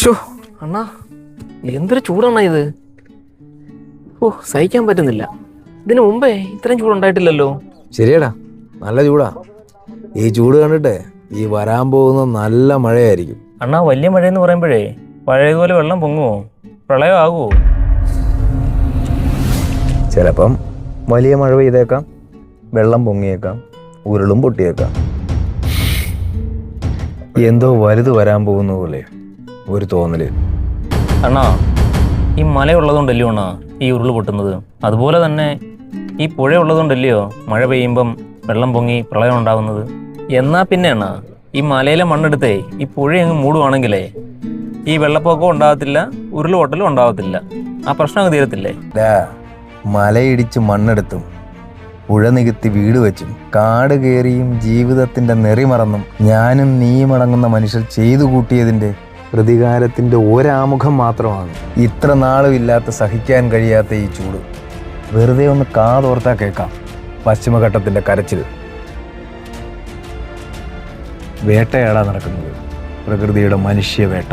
Show അണ്ണാ, എന്തൊരു ചൂടാണ് ഇത്. സഹിക്കാൻ പറ്റുന്നില്ല. ഇതിനു മുമ്പേ ഇത്രയും ചൂടുണ്ടായിട്ടില്ലല്ലോ. ശരിയടാ, നല്ല ചൂടാ. ഈ ചൂട് കണ്ടിട്ട് ഈ വരാൻ പോകുന്ന നല്ല മഴയായിരിക്കും. അണ്ണാ, വലിയ മഴയെന്ന് പറയുമ്പോഴേ പഴയതുപോലെ വെള്ളം പൊങ്ങുമോ? പ്രളയം ആകുമോ? ചിലപ്പം വലിയ മഴ പെയ്തേക്കാം, വെള്ളം പൊങ്ങിയേക്കാം, ഉരുളും പൊട്ടിയേക്കാം. എന്തോ വലുത് വരാൻ പോകുന്ന പോലെ ഒരു തോന്നല്. അണ്ണാ, ഈ മലയുള്ളതുകൊണ്ടല്ലയോ അണ്ണാ ഈ ഉരുള് പൊട്ടുന്നത്? അതുപോലെ തന്നെ ഈ പുഴ ഉള്ളതുകൊണ്ടല്ലയോ മഴ പെയ്യുമ്പം വെള്ളം പൊങ്ങി പ്രളയം ഉണ്ടാകുന്നത്? എന്നാ പിന്നെ അണ്ണാ, ഈ മലയിലെ മണ്ണെടുത്തേ ഈ പുഴ അങ്ങ് മൂടുവാണെങ്കിലേ ഈ വെള്ളപ്പൊക്കവും ഉണ്ടാകത്തില്ല, ഉരുള് പൊട്ടലും ഉണ്ടാകത്തില്ല. ആ പ്രശ്നം അങ്ങ് തീരത്തില്ലേ? മലയിടിച്ച് മണ്ണെടുത്തും പുഴ നികത്തി വീട് വെച്ചും കാട് കയറിയും ജീവിതത്തിന്റെ നെറി മറന്നും ഞാനും നീയും അടങ്ങുന്ന മനുഷ്യർ ചെയ്തു കൂട്ടിയതിന്റെ പ്രതികാരത്തിന്റെ ഒരാമുഖം മാത്രമാണ് ഇത്ര നാളും ഇല്ലാത്ത, സഹിക്കാൻ കഴിയാത്ത ഈ ചൂട്. വെറുതെ ഒന്ന് കാതോർത്താ കേൾക്കാം പശ്ചിമഘട്ടത്തിന്റെ കരച്ചിൽ. വേട്ടയാടാൻ നടക്കുന്നത് പ്രകൃതിയുടെ മനുഷ്യവേട്ട.